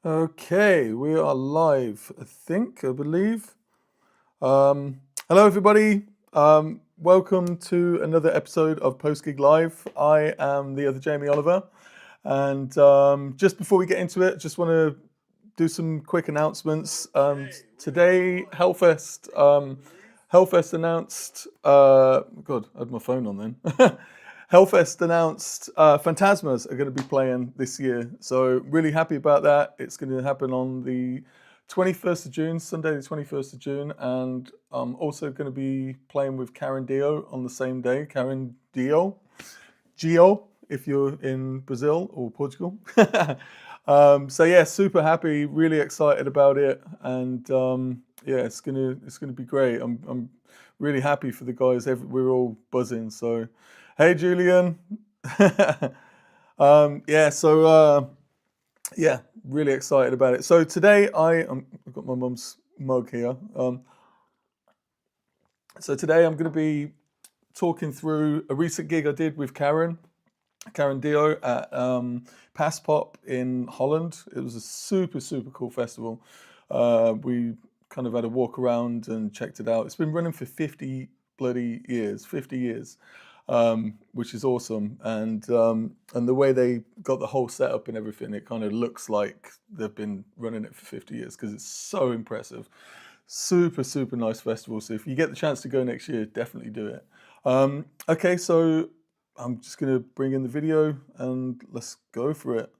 Okay, we are live, I believe. Hello, everybody. Welcome to another episode of Post Gig Live. I am the other Jamie Oliver. And just before we get into it, just want to do some quick announcements. Today, Hellfest announced, God, I had my phone on then. Hellfest announced Phantasmas are going to be playing this year. So really happy about that. It's going to happen on the 21st of June, Sunday the 21st of June. And I'm also going to be playing with Karen Dió on the same day. Karen Dió. Geo, if you're in Brazil or Portugal. So yeah, super happy, really excited about it, and yeah, it's gonna be great. I'm really happy for the guys. We're all buzzing. So, hey Julian. Yeah, so yeah, really excited about it. So today I've got my mum's mug here. So today I'm going to be talking through a recent gig I did with Karen Dió at Paaspop in Holland. It was a super cool festival. We kind of had a walk around and checked it out. It's been running for 50 bloody years, 50 years, which is awesome. And the way they got the whole setup and everything, it kind of looks like they've been running it for 50 years because it's so impressive. Super nice festival. So if you get the chance to go next year, definitely do it. Okay, so I'm just going to bring in the video and let's go for it.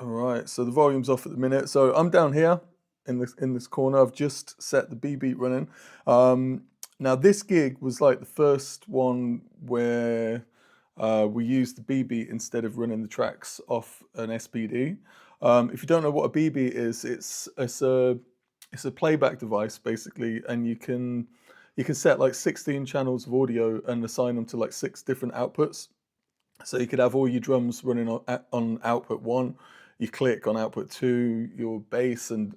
All right, so the volume's off at the minute. So I'm down here in this corner. I've just set the B beat running. Now this gig was like the first one where we used the B beat instead of running the tracks off an SPD. If you don't know what a B beat is, it's a playback device basically, and you can set like 16 channels of audio and assign them to like 6 different outputs. So you could have all your drums running on output 1, you click on output 2, your bass, and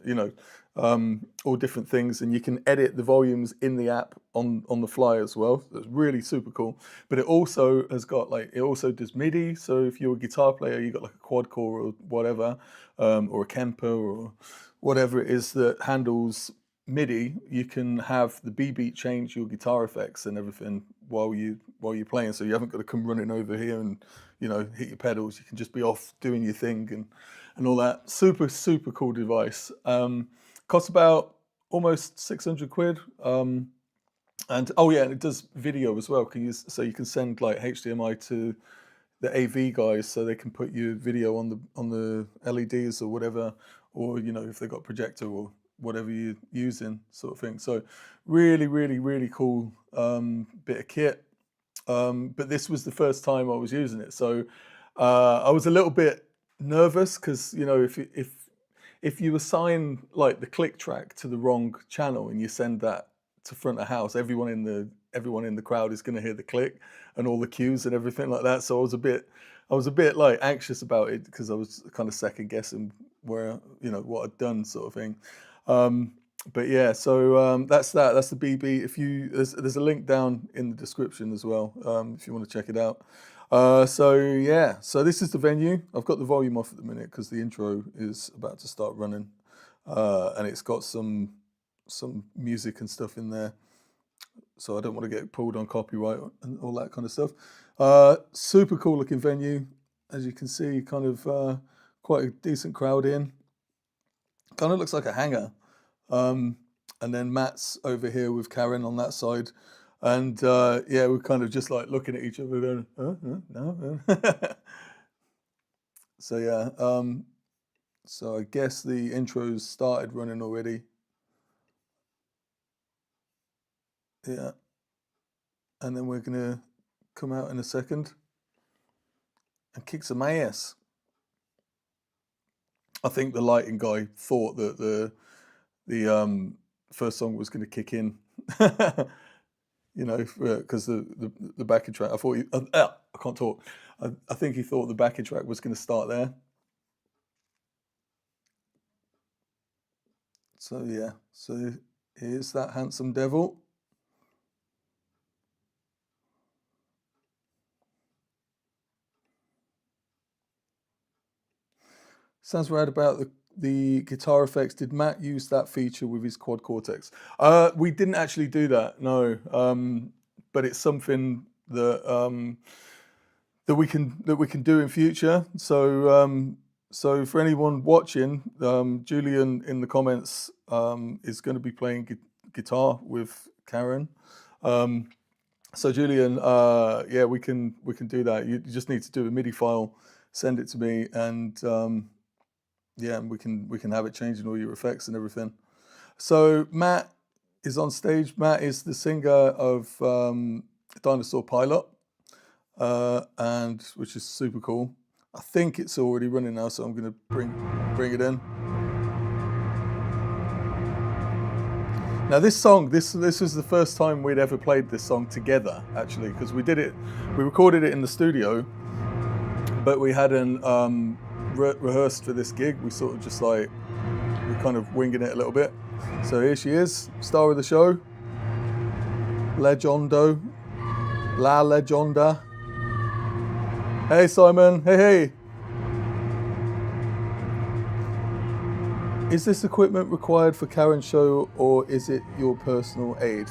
all different things, and you can edit the volumes in the app on the fly as well. It's really super cool. But it also has got it also does MIDI. So if you're a guitar player, you got like a quad core or whatever, or a Kemper or whatever it is that handles MIDI, you can have the B beat change your guitar effects and everything while you're playing. So you haven't got to come running over here and hit your pedals. You can just be off doing your thing and all that. Super cool device. Costs about almost 600 quid. And oh yeah, and it does video as well. So you can send like HDMI to the AV guys so they can put your video on the LEDs or whatever, or if they got a projector or whatever you're using, sort of thing. So really cool bit of kit. But this was the first time I was using it, so I was a little bit nervous because if you assign like the click track to the wrong channel and you send that to front of house, everyone in the crowd is going to hear the click and all the cues and everything like that. So I was a bit like anxious about it because I was kind of second guessing where what I'd done, sort of thing. But yeah, so that's that. That's the BB. There's a link down in the description as well if you want to check it out. So yeah, so this is the venue. I've got the volume off at the minute because the intro is about to start running, and it's got some music and stuff in there. So I don't want to get pulled on copyright and all that kind of stuff. Super cool looking venue, as you can see. Kind of quite a decent crowd in. Kind of looks like a hangar. And then Matt's over here with Karen on that side. And yeah, we're kind of just like looking at each other going, no. So yeah, so I guess the intros started running already. Yeah. And then we're going to come out in a second and kick some ass. I think the lighting guy thought that the first song was going to kick in. Because the backing track, I thought I can't talk. I think he thought the backing track was going to start there. So yeah, so here's that handsome devil. Sounds rad about the guitar effects. Did Matt use that feature with his quad cortex? We didn't actually do that, no. But it's something that that we can do in future. So for anyone watching, Julian in the comments is going to be playing guitar with Karen. So Julian, yeah, we can do that. You just need to do a MIDI file, send it to me, and yeah, we can have it changing all your effects and everything. So Matt is on stage. Matt is the singer of Dinosaur Pilot, and which is super cool. I think it's already running now, so I'm going to bring it in. Now this song, this was the first time we'd ever played this song together, actually, because we recorded it in the studio, but we hadn't rehearsed for this gig. We sort of just we're kind of winging it a little bit. So here she is, star of the show, Leggendo, La Legenda. Hey Simon, hey. Is this equipment required for Karen's show, or is it your personal aid?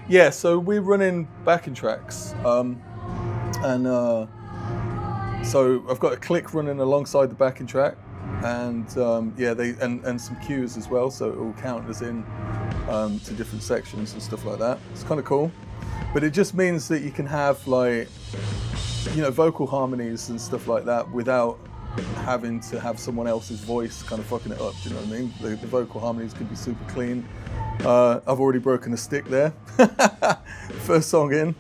Yeah, so we're running backing tracks, and so I've got a click running alongside the backing track, and yeah, and some cues as well, so it will count as in to different sections and stuff like that. It's kind of cool, but it just means that you can have vocal harmonies and stuff like that without having to have someone else's voice kind of fucking it up. Do you know what I mean? The vocal harmonies can be super clean. I've already broken a stick there. First song in.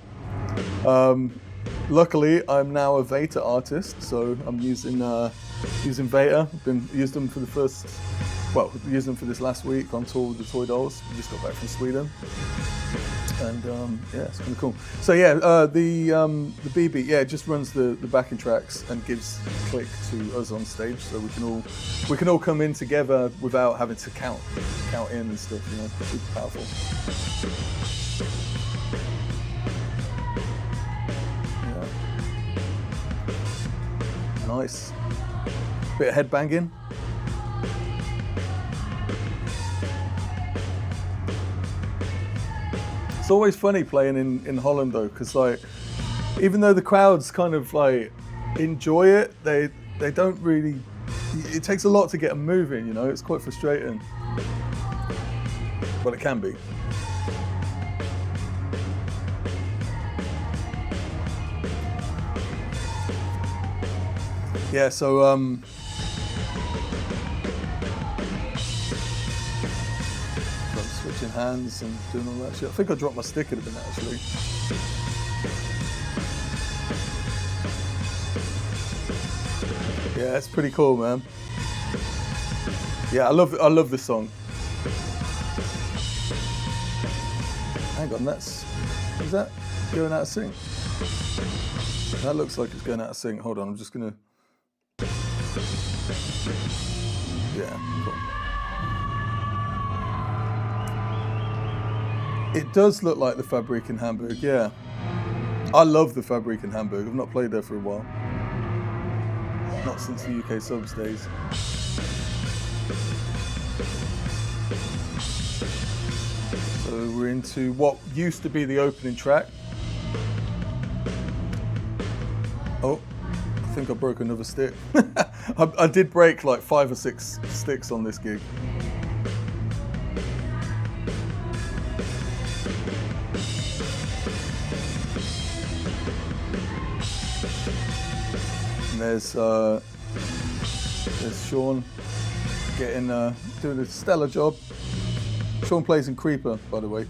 Luckily, I'm now a Veta artist, so I'm using Veta. I've used them for used them for this last week on tour with the Toy Dolls. We just got back from Sweden. And yeah, it's kind of cool. So yeah, the BB, yeah, it just runs the backing tracks and gives a click to us on stage, so we can all come in together without having to count in and stuff. You know, super powerful. Yeah. Nice. Bit of head banging. It's always funny playing in Holland though, because even though the crowds kind of enjoy it, they don't really. It takes a lot to get them moving, you know. It's quite frustrating. Well, it can be. Yeah. So switching hands and doing all that shit. I think I dropped my stick in a minute actually. Yeah, it's pretty cool, man. Yeah, I love this song. Hang on, is that going out of sync? That looks like it's going out of sync. Hold on, I'm just gonna. Yeah, cool. It does look like the Fabrik in Hamburg, yeah. I love the Fabrik in Hamburg. I've not played there for a while. Not since the UK subs days. So we're into what used to be the opening track. Oh, I think I broke another stick. I did break like 5 or 6 sticks on this gig. There's Sean doing a stellar job. Sean plays in Creeper, by the way.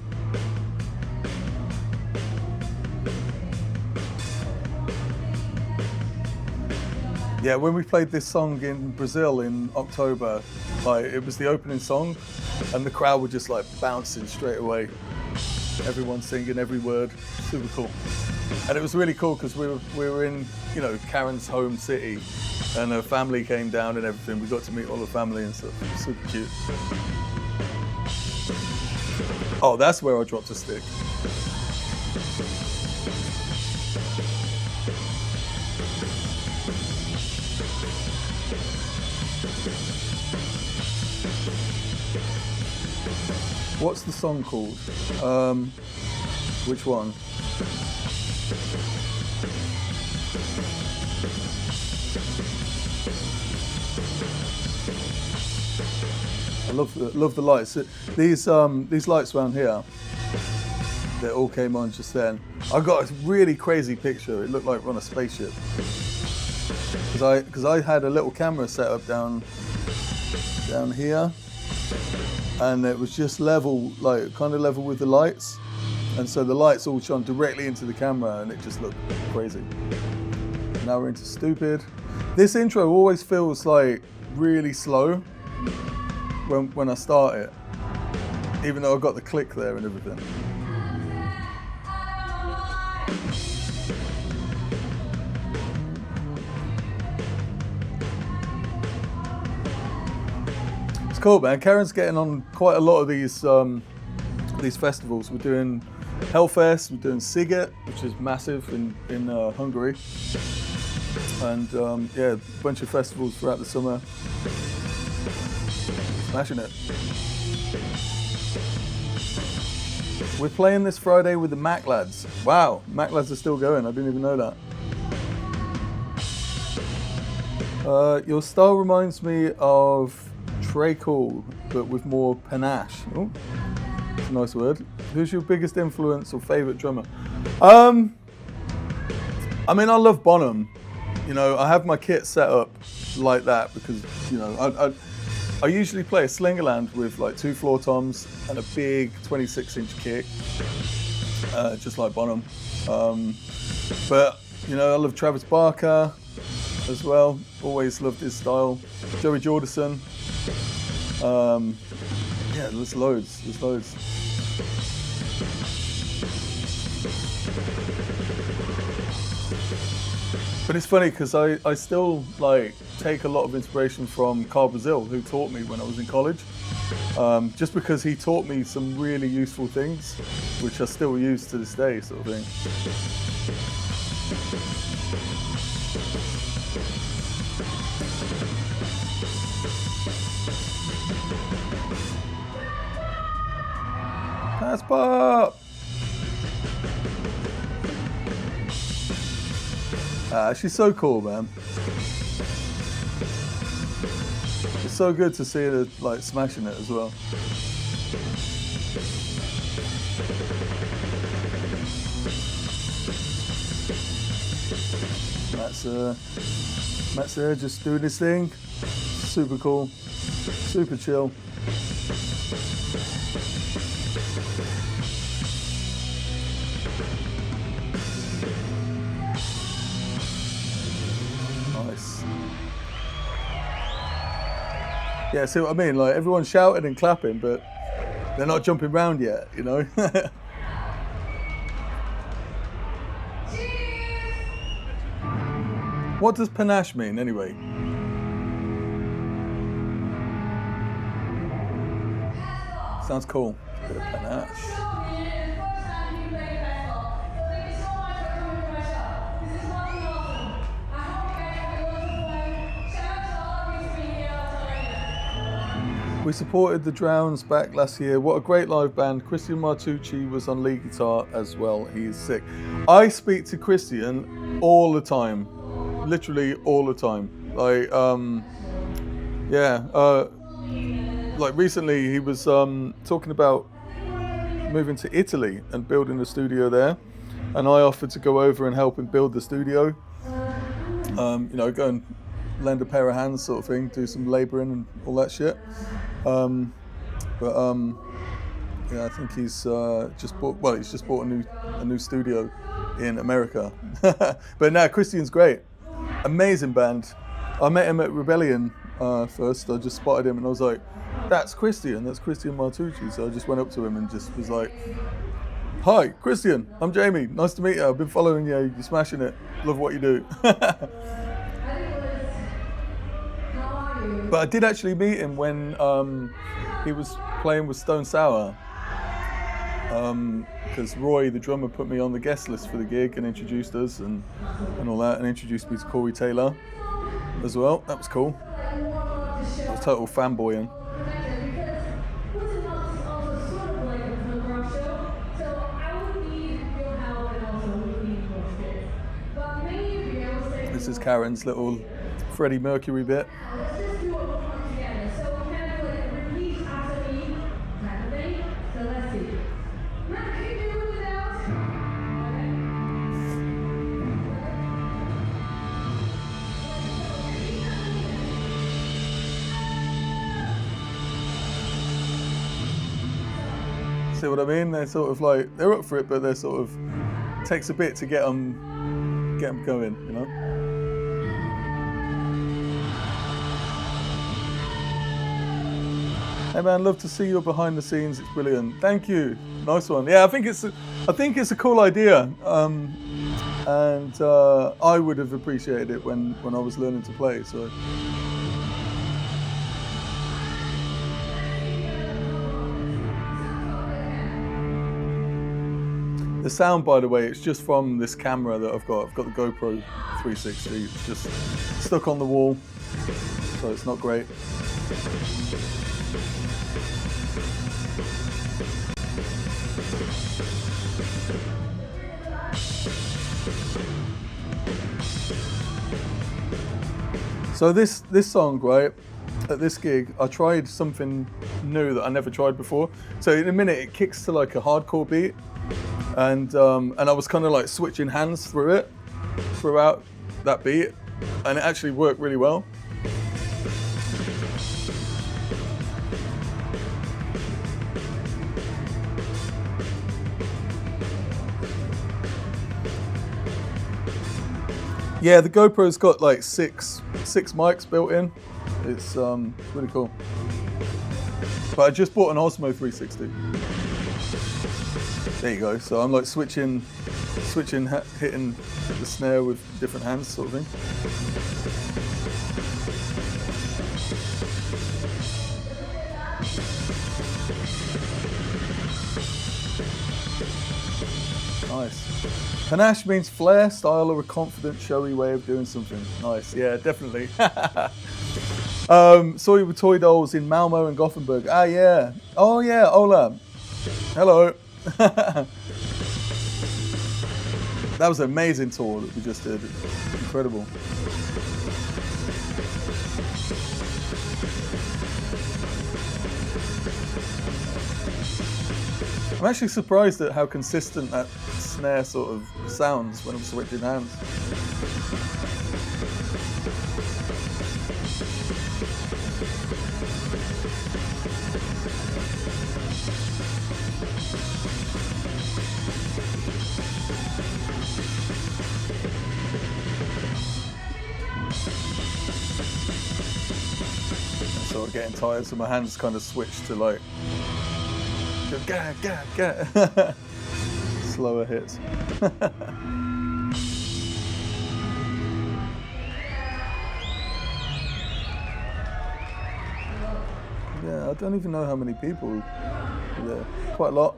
Yeah, when we played this song in Brazil in October, it was the opening song, and the crowd were just bouncing straight away. Everyone singing every word, super cool. And it was really cool because we were in, Karen's home city, and her family came down and everything. We got to meet all the family and stuff. It was super cute. Oh, that's where I dropped a stick. What's the song called? Which one? I love the lights. These lights around here, they all came on just then. I got a really crazy picture. It looked like we're on a spaceship. Because I had a little camera set up down here, and it was just level, like kind of level with the lights, and so the lights all shone directly into the camera, and it just looked crazy. Now we're into stupid. This intro always feels like really slow when I start it, even though I've got the click there and everything. It's cool, man. Karen's getting on quite a lot of these festivals. We're doing Hellfest, we're doing Sziget, which is massive in Hungary, and yeah, a bunch of festivals throughout the summer. Smashing it. We're playing this Friday with the Mac Lads. Wow, Mac Lads are still going. I didn't even know that. Your style reminds me of Trey Cool, but with more panache. Oh, that's a nice word. Who's your biggest influence or favourite drummer? I mean, I love Bonham. You know, I have my kit set up like that because, you know, I usually play a Slingerland with like 2 floor toms and a big 26-inch kick, just like Bonham. But, you know, I love Travis Barker as well. Always loved his style. Joey Jordison. Yeah, there's loads. But it's funny because I still like take a lot of inspiration from Carl Brazil, who taught me when I was in college. Just because he taught me some really useful things, which I still use to this day, sort of thing. Paaspop! She's so cool, man. It's so good to see her like smashing it as well. Matt's there just doing his thing. Super cool, super chill. Nice. Yeah, see what I mean? Like everyone's shouting and clapping, but they're not jumping around yet, you know? What does panache mean anyway? Sounds cool. Bit of panache. We supported the Drowns back last year. What a great live band. Christian Martucci was on lead guitar as well. He is sick. I speak to Christian all the time. Literally all the time. Like, like recently he was talking about moving to Italy and building a studio there. And I offered to go over and help him build the studio. You know, go and lend a pair of hands sort of thing, do some labouring and all that shit. Yeah, I think he's just bought a new studio in America. But now Christian's great, amazing band. I met him at Rebellion first. I just spotted him and I was like, that's Christian Martucci. So I just went up to him and just was like, hi, Christian, I'm Jamie. Nice to meet you. I've been following you. You're smashing it. Love what you do. But I did actually meet him when he was playing with Stone Sour. Because Roy, the drummer, put me on the guest list for the gig and introduced us and all that, and introduced me to Corey Taylor as well. That was cool. I was total fanboying. This is Karen's little Freddie Mercury bit. Let's just do it one together. So we kind of like repeat after me. Okay? So let's see. Now, can you do it without? See what I mean? They're sort of like, they're up for it, but they're sort of, takes a bit to get them going, you know? Hey man, love to see you behind the scenes. It's brilliant. Thank you. Nice one. Yeah, I think it's a cool idea. And I would have appreciated it when I was learning to play. So. The sound, by the way, it's just from this camera that I've got. I've got the GoPro 360. It's just stuck on the wall, so it's not great. So this song, right, at this gig, I tried something new that I never tried before. So in a minute, it kicks to like a hardcore beat. And I was kind of like switching hands through it, throughout that beat, and it actually worked really well. Yeah, the GoPro's got like six mics built in. It's really cool. But I just bought an Osmo 360. There you go. So I'm like switching, hitting the snare with different hands, sort of thing. Nice. Panache means flair, style, or a confident, showy way of doing something. Nice. Yeah, definitely. Saw you with toy dolls in Malmo and Gothenburg. Ah, yeah. Oh, yeah. Ola. Hello. That was an amazing tour that we just did. Incredible. I'm actually surprised at how consistent that snare sort of sounds when I'm switching hands. Sort of getting tired, so my hands kind of switched to like slower hits. Yeah, I don't even know how many people are there. Quite a lot.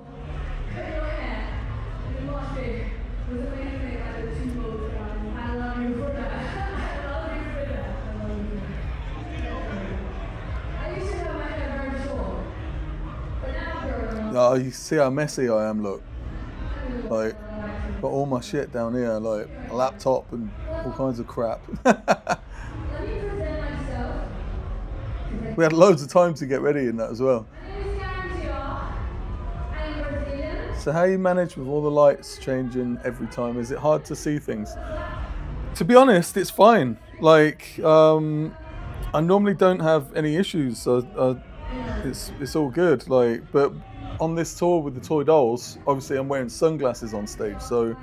Oh, you see how messy I am, look. Like, got all my shit down here, like a laptop and all kinds of crap. We had loads of time to get ready in that as well. So how you manage with all the lights changing every time? Is it hard to see things? To be honest, it's fine. Like, I normally don't have any issues, so it's all good. Like, but on this tour with the toy dolls, obviously I'm wearing sunglasses on stage, so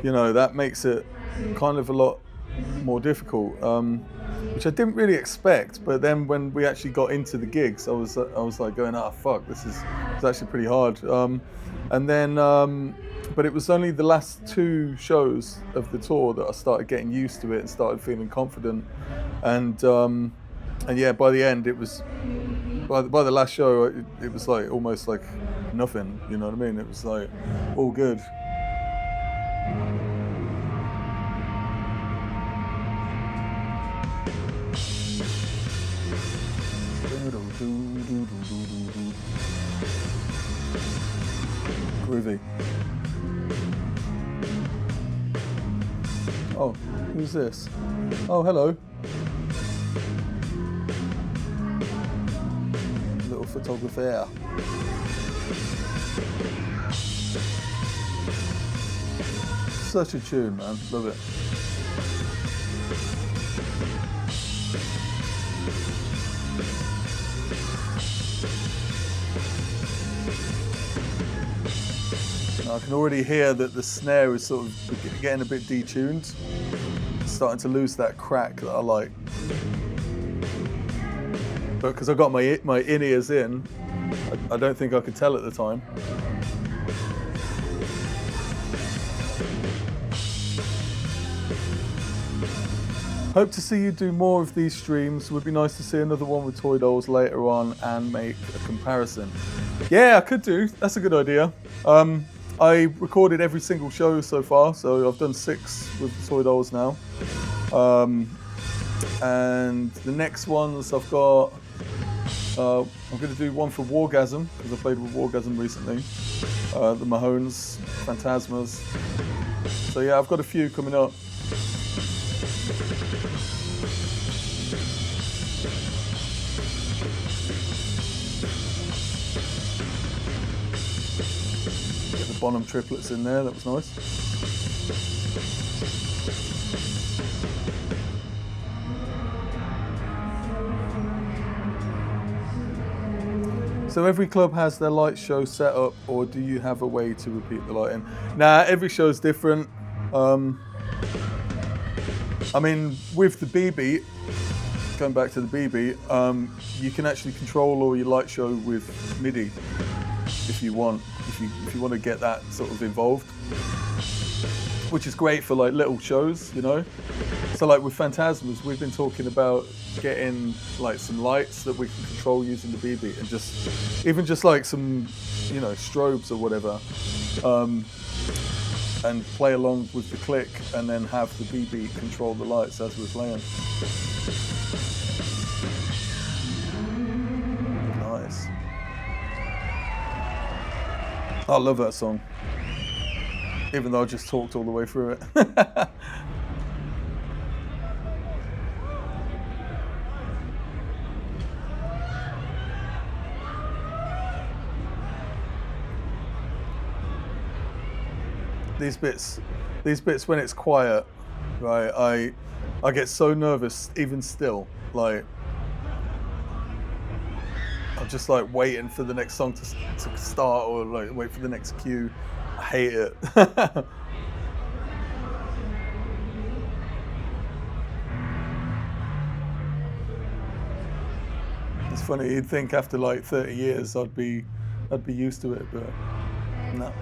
you know that makes it kind of a lot more difficult, which I didn't really expect. But then when we actually got into the gigs, I was like going, "Ah, fuck, this is actually pretty hard." And then, but it was only the last two shows of the tour that I started getting used to it and started feeling confident. And yeah, by the end, it was. By the last show, it was like almost like nothing, you know what I mean? It was like all good. Groovy. Oh, Who's this? Oh, hello. Little photographer. Such a tune, man. Love it. I can already hear that the snare is sort of getting a bit detuned. It's starting to lose that crack that I like. But because I got my in-ears in, I don't think I could tell at the time. Hope to see you do more of these streams. Would be nice to see another one with toy dolls later on and make a comparison. Yeah, I could do. That's a good idea. I recorded every single show so far, so I've done 6 with the toy dolls now. And the next ones I've got, I'm going to do one for Wargasm, because I played with Wargasm recently. The Mahones, Phantasmas. So yeah, I've got a few coming up. Bonham triplets in there, that was nice. So every club has their light show set up, or do you have a way to repeat the lighting? Nah, every show is different. I mean, with the BB, going back to the BB, you can actually control all your light show with MIDI if you want. If you want to get that sort of involved, which is great for like little shows, you know. So like with Phantasmas, we've been talking about getting like some lights that we can control using the BB, and just like some, you know, strobes or whatever, and play along with the click, and then have the BB control the lights as we're playing. Nice. I love that song, even though I just talked all the way through it. These bits when it's quiet, right? I get so nervous even still, like. I'm just like waiting for the next song to start, or like wait for the next cue. I hate it. It's funny, you'd think after like 30 years I'd be used to it, but no.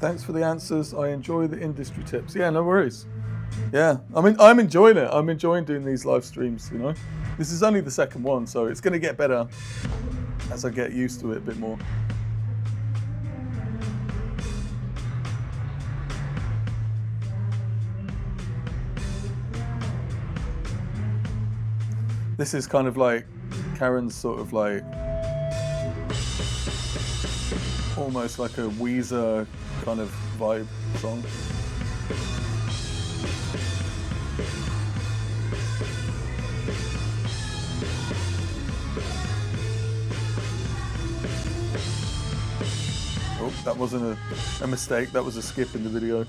Thanks for the answers. I enjoy the industry tips. Yeah, no worries. Yeah, I mean, I'm enjoying it. I'm enjoying doing these live streams, you know. This is only the second one, so it's going to get better as I get used to it a bit more. This is kind of like Karen's sort of like almost like a Weezer kind of vibe song. Oh, that wasn't a mistake, that was a skip in the video.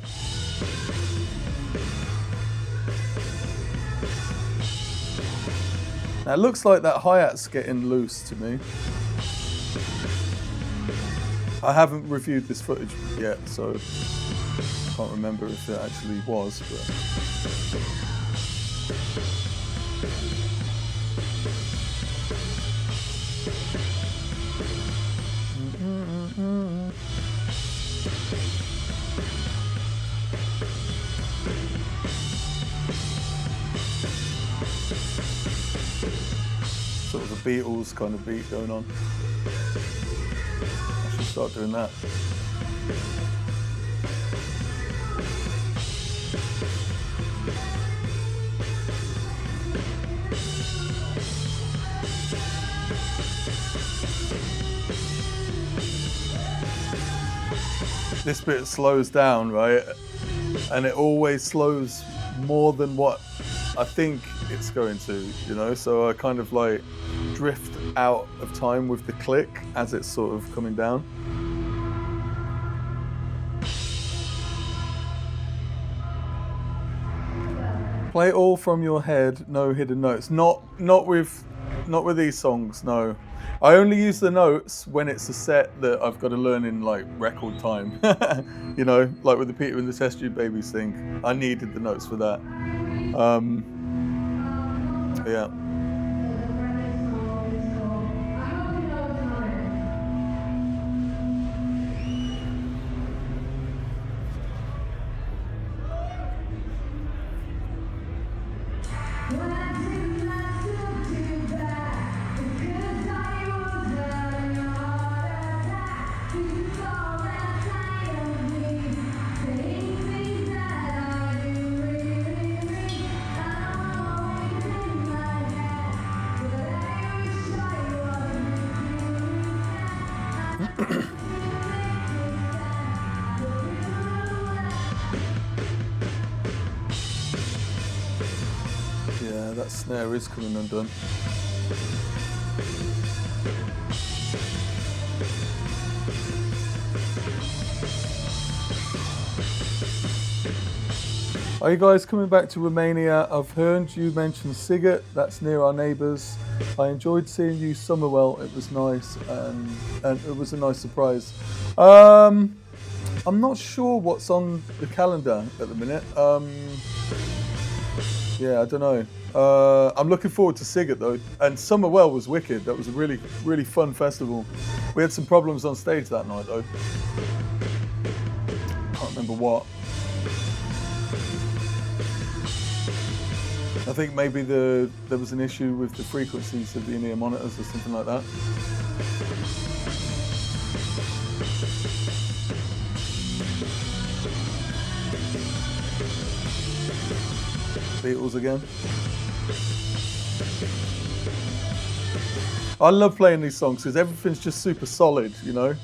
Now it looks like that hi-hat's getting loose to me. I haven't reviewed this footage yet, so I can't remember if it actually was, but... Sort of a Beatles kind of beat going on. I should start doing that. this bit slows down, right? And it always slows more than what I think it's going to, you know? So I kind of like drift out of time with the click as it's sort of coming down. Play all from your head, no hidden notes. Not with these songs, no. I only use the notes when it's a set that I've got to learn in like record time. You know, like with the Peter and the Test Tube Babies thing. I needed the notes for that. Yeah. Yeah, that snare is coming undone. Are you guys coming back to Romania? I've heard you mention Siget, that's near our neighbours. I enjoyed seeing you Summerwell, it was nice and it was a nice surprise. I'm not sure what's on the calendar at the minute. Yeah, I don't know. I'm looking forward to Siget though, and Summerwell was wicked. That was a really, really fun festival. We had some problems on stage that night though. Can't remember what. I think maybe there was an issue with the frequencies of the in-ear monitors or something like that. Beatles again. I love playing these songs because everything's just super solid, you know?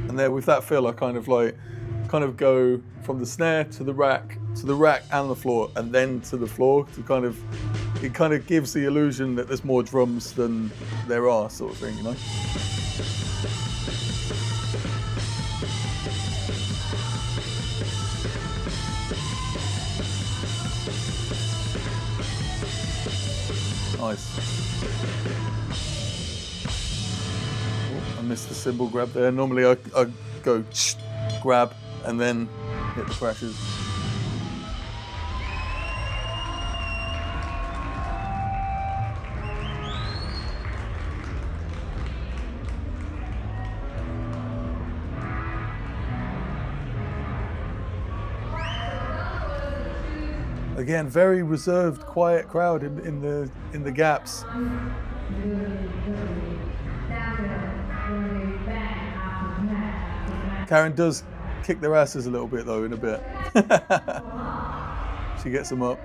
And then with that fill, I kind of go from the snare to the rack and the floor, and then to the floor to it kind of gives the illusion that there's more drums than there are, sort of thing, you know? Nice. Oh, I missed the cymbal grab there. Normally I go grab and then hit the crashes. Again, very reserved, quiet crowd in the gaps. Karen does kick their asses a little bit though in a bit. She gets them up.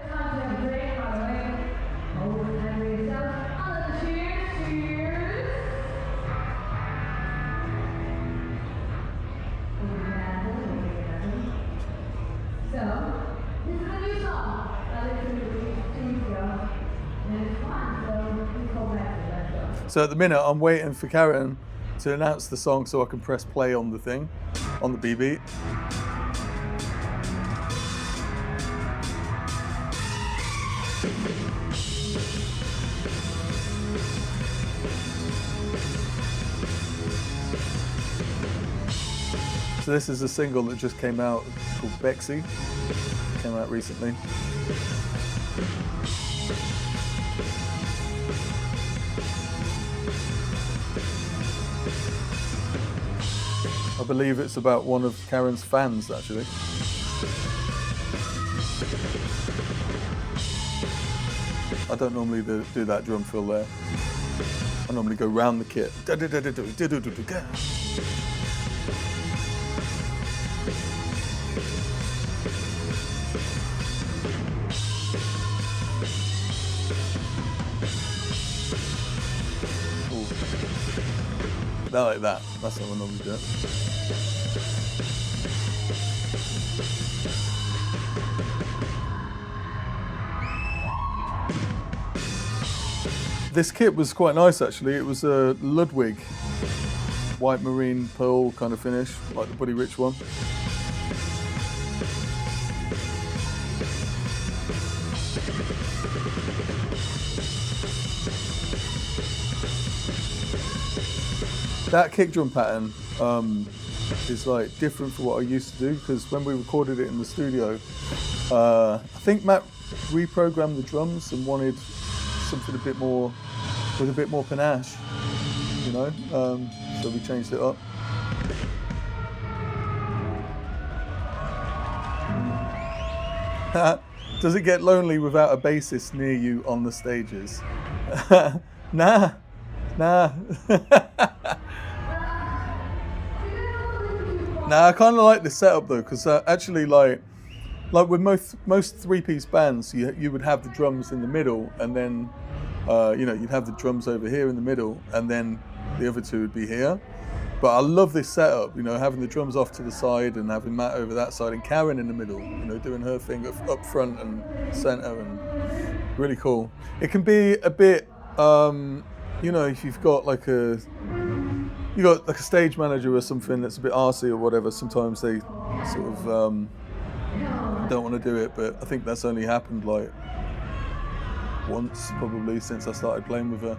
So at the minute, I'm waiting for Karen to announce the song so I can press play on the thing, on the B-beat. So this is a single that just came out called Bexy. Came out recently. I believe it's about one of Karen's fans, actually. I don't normally do that drum fill there. I normally go round the kit. Ooh. like that. That's how I normally do it. This kit was quite nice actually. It was a Ludwig white marine pearl kind of finish, like the Buddy Rich one. That kick drum pattern is like different from what I used to do, because when we recorded it in the studio, I think Matt reprogrammed the drums and wanted something a bit more, with a bit more panache, you know, so we changed it up. Does it get lonely without a bassist near you on the stages? Nah. Nah, I kind of like the setup though, because actually, like with most three-piece bands, you would have the drums in the middle, and then you know, you'd have the drums over here in the middle, and then the other two would be here. But I love this setup, you know, having the drums off to the side and having Matt over that side and Karen in the middle, you know, doing her thing up front and center, and really cool. It can be a bit, you know, if you've got like a stage manager or something that's a bit arsey or whatever, sometimes they sort of don't want to do it, but I think that's only happened like once probably since I started playing with her.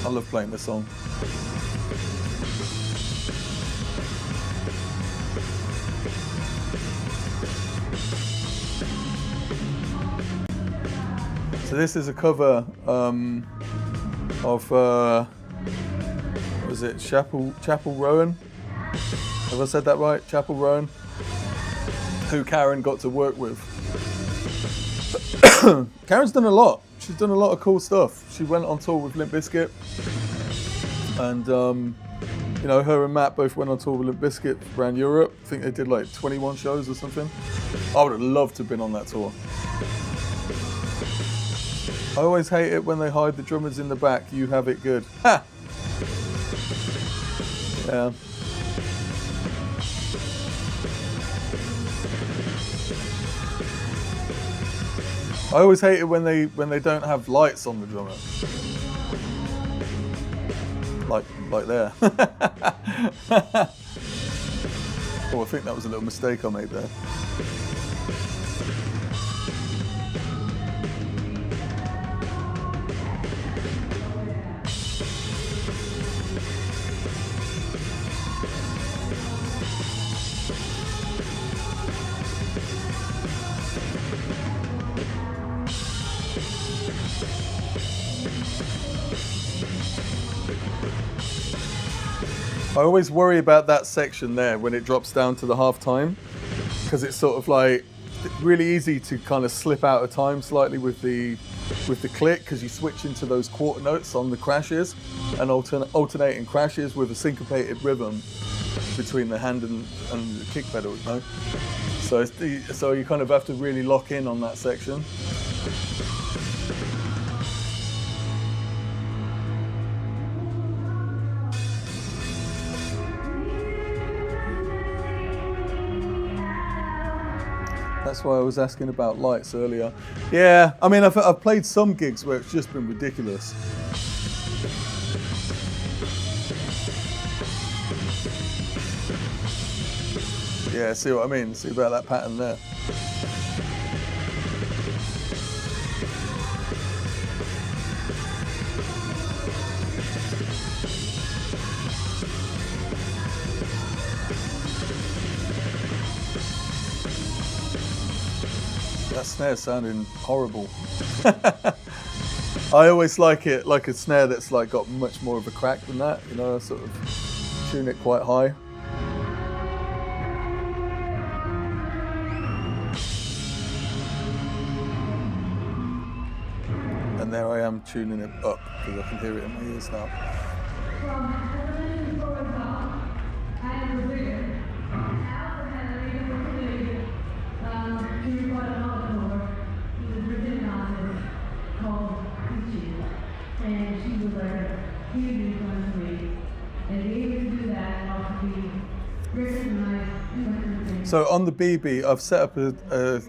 I love playing this song. So this is a cover of what was it, Chapel Rowan? Have I said that right? Chapel Rowan, who Karen got to work with. Karen's done a lot. She's done a lot of cool stuff. She went on tour with Limp Bizkit, and you know, her and Matt both went on tour with Limp Bizkit around Europe. I think they did like 21 shows or something. I would have loved to have been on that tour. I always hate it when they hide the drummers in the back. You have it good. Ha! Yeah. I always hate it when they don't have lights on the drummer. Like there. Oh, I think that was a little mistake I made there. I always worry about that section there when it drops down to the half time, because it's sort of like really easy to kind of slip out of time slightly with the click, because you switch into those quarter notes on the crashes and alternating crashes with a syncopated rhythm between the hand and the kick pedal, you know? So you kind of have to really lock in on that section. That's why I was asking about lights earlier. Yeah, I mean, I've played some gigs where it's just been ridiculous. Yeah, see what I mean? See about that pattern there. That snare's sounding horrible. I always like it like a snare that's like got much more of a crack than that, you know, I sort of tune it quite high. And there I am tuning it up because I can hear it in my ears now. So on the BB, I've set up a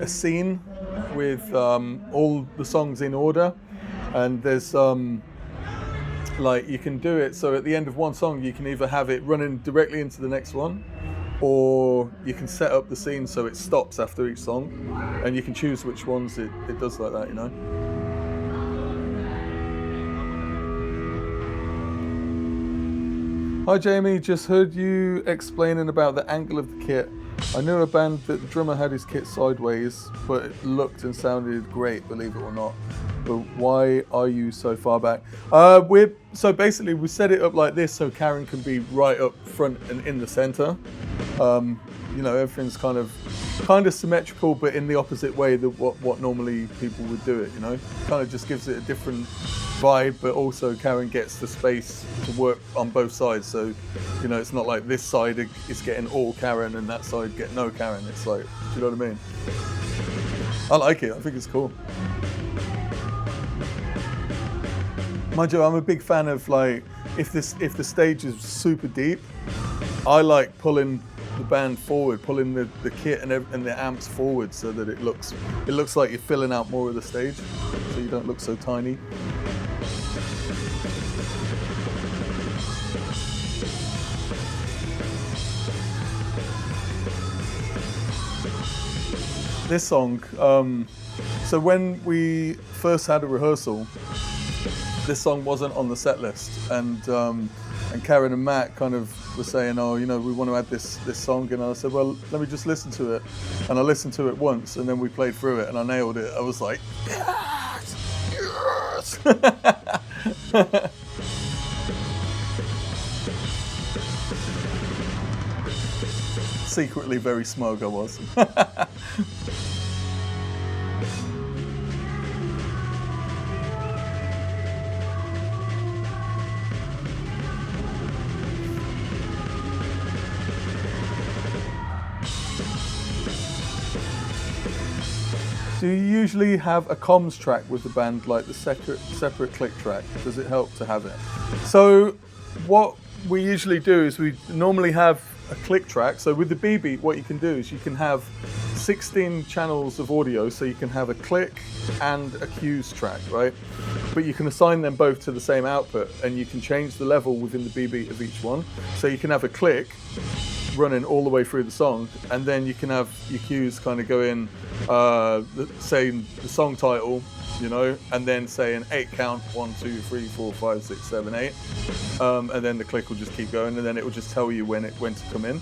scene with all the songs in order, and there's like you can do it so at the end of one song you can either have it running directly into the next one, or you can set up the scene so it stops after each song, and you can choose which ones it does like that, you know. Hi Jamie, just heard you explaining about the angle of the kit. I knew a band that the drummer had his kit sideways, but it looked and sounded great, believe it or not. But why are you so far back? So basically we set it up like this so Karen can be right up front and in the center. You know, everything's kind of symmetrical, but in the opposite way than what normally people would do it, you know? Kind of just gives it a different vibe, but also Karen gets the space to work on both sides. So, you know, it's not like this side is getting all Karen and that side get no Karen. It's like, do you know what I mean? I like it, I think it's cool. Mind you, I'm a big fan of like, if the stage is super deep, I like pulling the band forward, pulling the kit and the amps forward so that it looks like you're filling out more of the stage, so you don't look so tiny. This song, so when we first had a rehearsal, this song wasn't on the set list, and Karen and Matt kind of were saying, oh, you know, we want to add this song, and I said, well, let me just listen to it. And I listened to it once, and then we played through it, and I nailed it. I was like, yes, yes. Secretly very smug I was. Do you usually have a comms track with the band, like the separate click track? Does it help to have it? So what we usually do is we normally have a click track. So with the BB, what you can do is you can have 16 channels of audio, so you can have a click and a cues track, right? But you can assign them both to the same output, and you can change the level within the BB of each one. So you can have a click running all the way through the song, and then you can have your cues kind of go in, saying the song title, you know, and then say an 8 count, 1, 2, 3, 4, 5, 6, 7, 8, and then the click will just keep going, and then it will just tell you when to come in.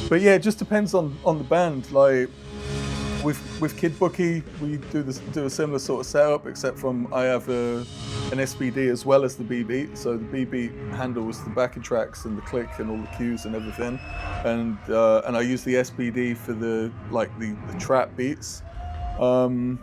But yeah, it just depends on the band. Like with Kid Bookie, we do a similar sort of setup, except from I have an SPD as well as the BB. So the BB handles the backing tracks and the click and all the cues and everything, and I use the SPD for the trap beats. And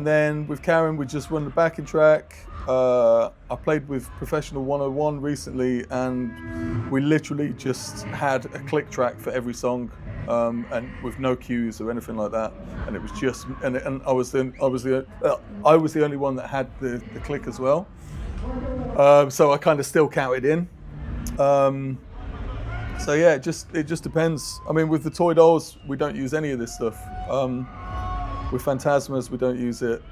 then with Karen, we just run the backing track. I played with Professional 101 recently, and we literally just had a click track for every song, and with no cues or anything like that. And it was just, and I was the only one that had the click as well. So I kind of still counted in. So yeah, it just depends. I mean, with the Toy Dolls, we don't use any of this stuff. With Phantasmas, we don't use it.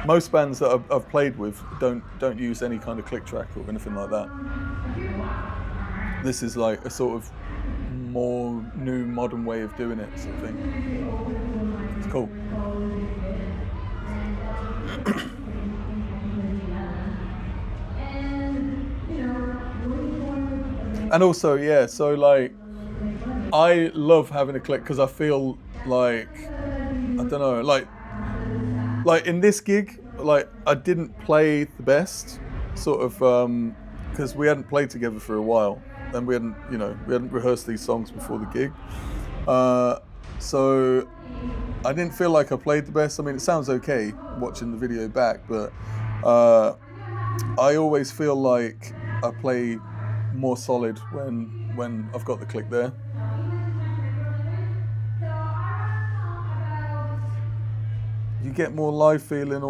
Most bands that I've played with don't use any kind of click track or anything like that. This is like a sort of more new modern way of doing it, sort of thing. It's cool. And also, yeah, so like, I love having a click because I feel like, I don't know, like in this gig, like I didn't play the best, sort of, because we hadn't played together for a while, and we hadn't rehearsed these songs before the gig. So I didn't feel like I played the best. I mean, it sounds okay watching the video back, but I always feel like I play more solid when I've got the click there. You get more live feeling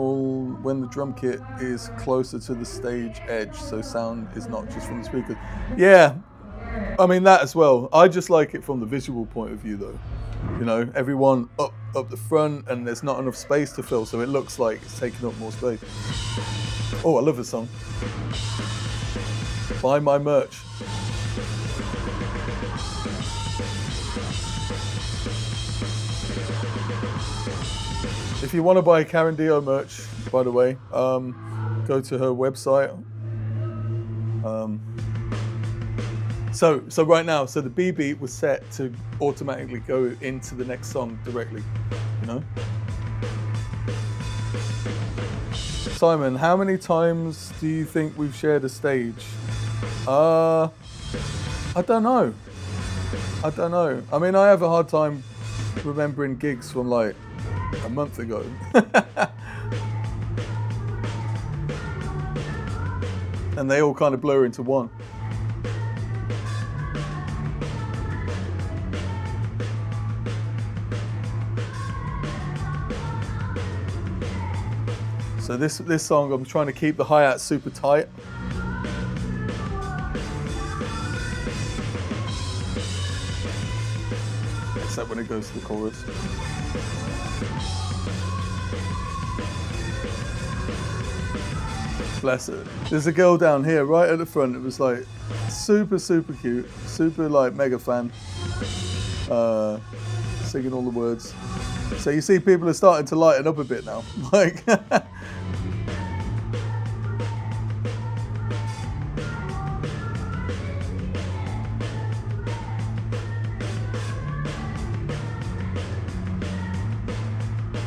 when the drum kit is closer to the stage edge, so sound is not just from the speakers. Yeah, I mean, that as well. I just like it from the visual point of view, though. You know, everyone up the front, and there's not enough space to fill, so it looks like it's taking up more space. Oh, I love this song. Buy my merch. If you want to buy Karen Dió merch, by the way, go to her website. So right now, so the B beat was set to automatically go into the next song directly, you know? Simon, how many times do you think we've shared a stage? I don't know. I mean, I have a hard time remembering gigs from like a month ago. And they all kind of blur into one. So this song, I'm trying to keep the hi-hat super tight. Except when it goes to the chorus. Bless her. There's a girl down here right at the front. It was like super cute, super like mega fan, singing all the words. So you see people are starting to lighten up a bit now. Like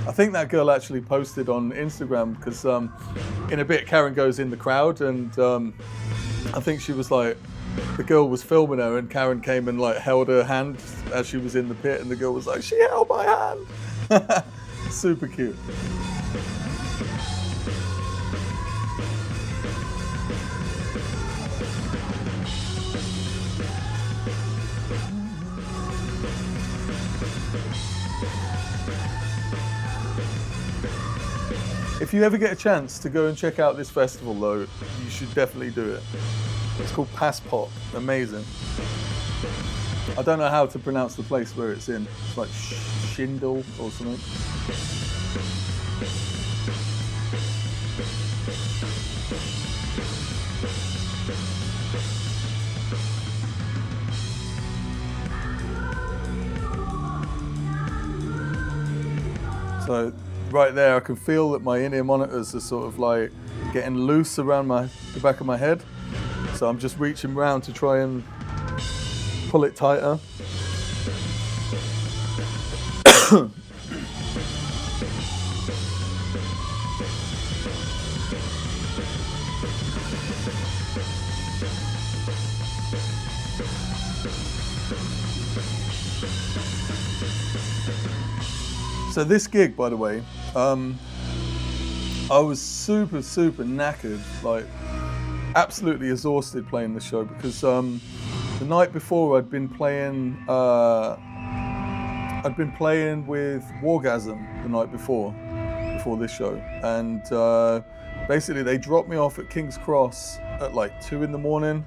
I think that girl actually posted on Instagram because in a bit Karen goes in the crowd, and I think she was like, the girl was filming her and Karen came and like held her hand as she was in the pit, and the girl was like, she held my hand. Super cute. If you ever get a chance to go and check out this festival though, you should definitely do it. It's called Paaspop. Amazing. I don't know how to pronounce the place where it's in. It's like Schindel or something. So right there, I can feel that my in-ear monitors are sort of like getting loose around the back of my head. So I'm just reaching around to try and pull it tighter. So this gig, by the way, I was super knackered, like absolutely exhausted playing the show because the night before I'd been playing with Wargasm the night before this show, and basically they dropped me off at King's Cross at like 2 in the morning,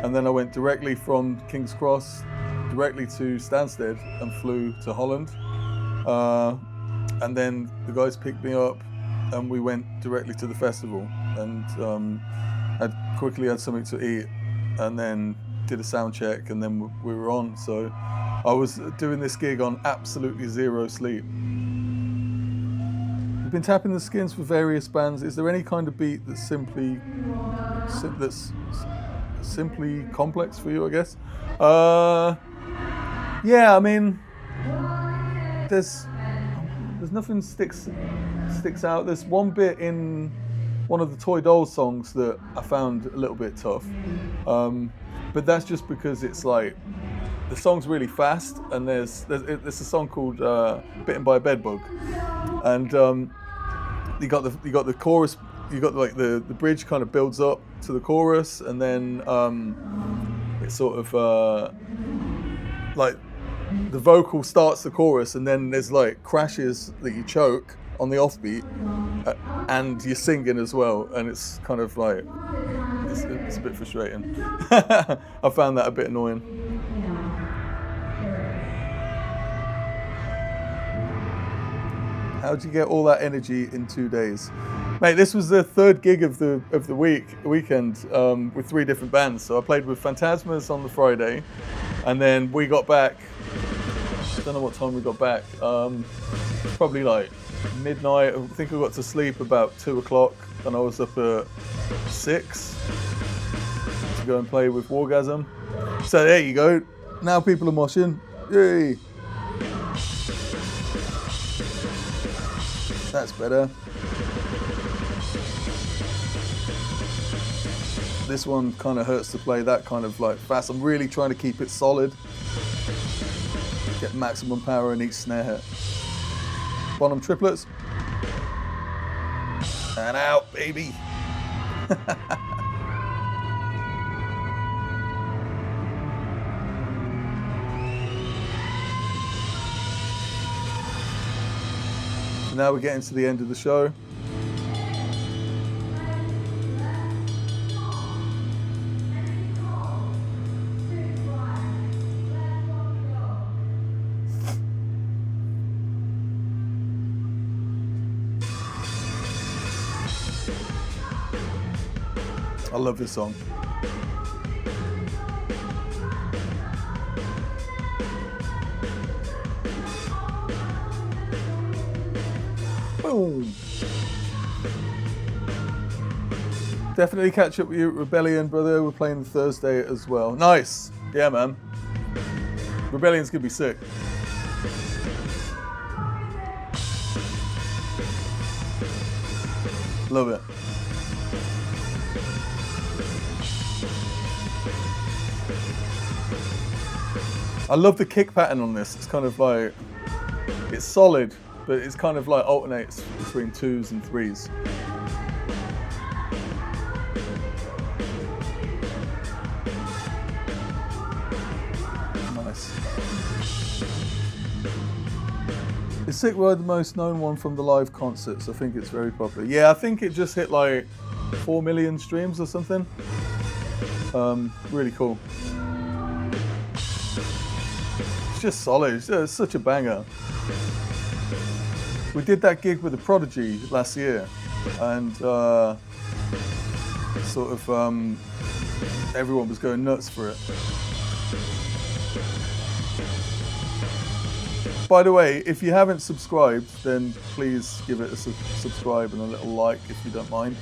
and then I went directly from King's Cross directly to Stansted and flew to Holland. And then the guys picked me up and we went directly to the festival, and I quickly had something to eat and then did a sound check, and then we were on. So I was doing this gig on absolutely zero sleep. You've been tapping the skins for various bands. Is there any kind of beat that's simply complex for you, I guess? Yeah, I mean, there's nothing sticks out. There's one bit in one of the Toy Dolls songs that I found a little bit tough, but that's just because it's like the song's really fast, and there's a song called "Bitten by a Bedbug," and you got the chorus, you got like the bridge kind of builds up to the chorus, and then it's sort of like the vocal starts the chorus, and then there's like crashes that you choke on the offbeat, and you're singing as well, and it's kind of like it's a bit frustrating. I found that a bit annoying. How'd you get all that energy in 2 days? Mate, this was the third gig of the weekend with 3 different bands. So I played with Phantasmas on the Friday, and then we got back. I don't know what time we got back. Probably like midnight. I think I got to sleep about 2 o'clock, and I was up at 6 to go and play with Wargasm. So there you go. Now people are moshing. Yay! That's better. This one kind of hurts to play that kind of like fast. I'm really trying to keep it solid. Get maximum power in each snare hit. Bottom triplets. And out, baby. Now we're getting to the end of the show. I love this song. Boom. Definitely catch up with you at Rebellion, brother. We're playing Thursday as well. Nice. Yeah, man. Rebellion's gonna be sick. Love it. I love the kick pattern on this. It's kind of like, it's solid, but it's kind of like alternates between 2s and 3s. Nice. Is Sick Ride the most known one from the live concerts? I think it's very popular. Yeah, I think it just hit like 4 million streams or something. Really cool. It's just solid. It's such a banger. We did that gig with the Prodigy last year, and everyone was going nuts for it. By the way, if you haven't subscribed, then please give it a subscribe and a little like if you don't mind.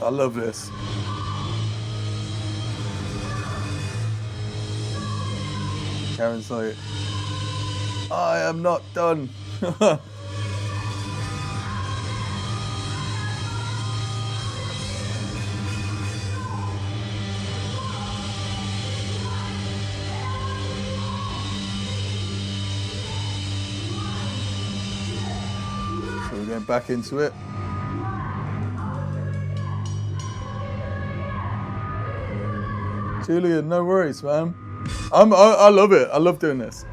I love this. Karen's like, I am not done. So we're going back into it. Julian, no worries, man. I love it. I love doing this.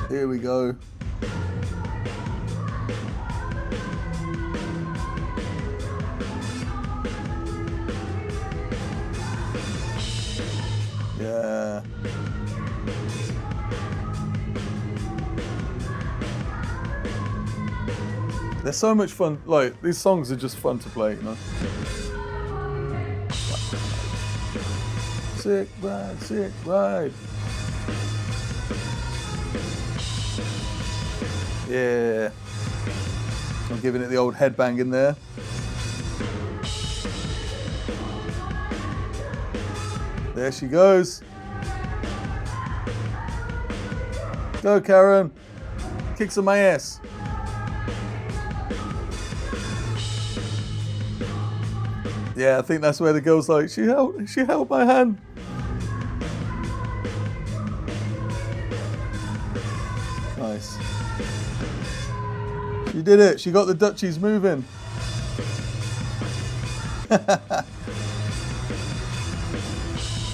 Here we go. Yeah. They're so much fun. Like, these songs are just fun to play, you know? Sick ride, sick ride. Yeah. I'm giving it the old headbang in there. There she goes. Go, Karen. Kick some my ass. Yeah, I think that's where the girl's like, she held my hand. Nice. She did it. She got the duchies moving. I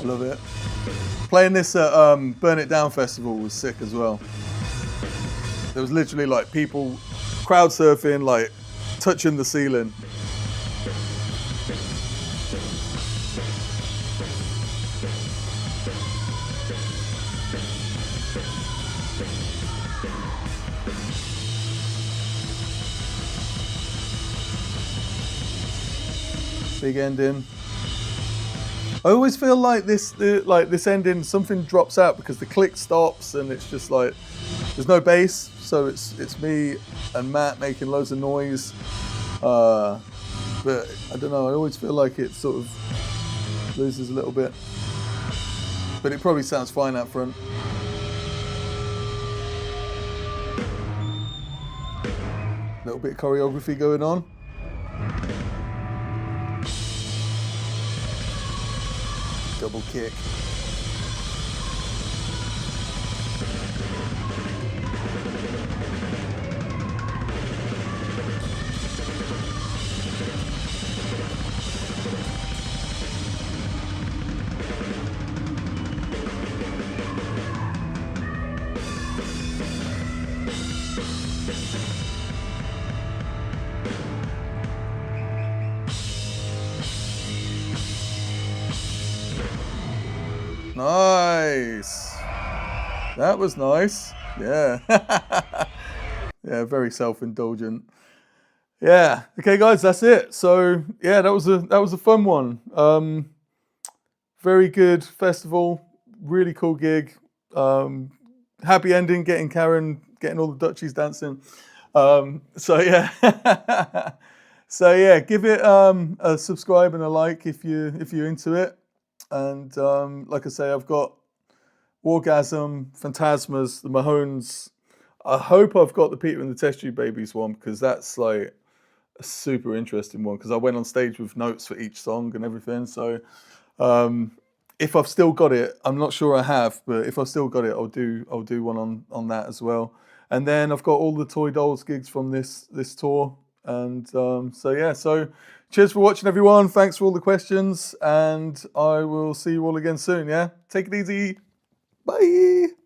love it. Playing this at Burn It Down Festival was sick as well. There was literally like people crowd surfing, like touching the ceiling. Big ending. I always feel like this ending, something drops out because the click stops and it's just like there's no bass, so it's me and Matt making loads of noise. But I don't know. I always feel like it sort of loses a little bit, but it probably sounds fine out front. Little bit of choreography going on. Double kick. Nice. That was nice. Yeah. Yeah, very self-indulgent. Yeah. Okay, guys, that's it. So yeah, that was a fun one. Very good festival. Really cool gig. Happy ending. Getting all the Dutchies dancing. So yeah. So yeah, give it a subscribe and a like if you're into it. And like I say, I've got Wargasm, Phantasmas, the Mahones. I hope I've got the Peter and the Test Tube Babies one, because that's like a super interesting one, because I went on stage with notes for each song and everything. So if I've still got it, I'm not sure I have, but if I've still got it, I'll do one on that as well. And then I've got all the Toy Dolls gigs from this tour. And so yeah, so cheers for watching, everyone. Thanks for all the questions, and I will see you all again soon. Yeah, take it easy. Bye.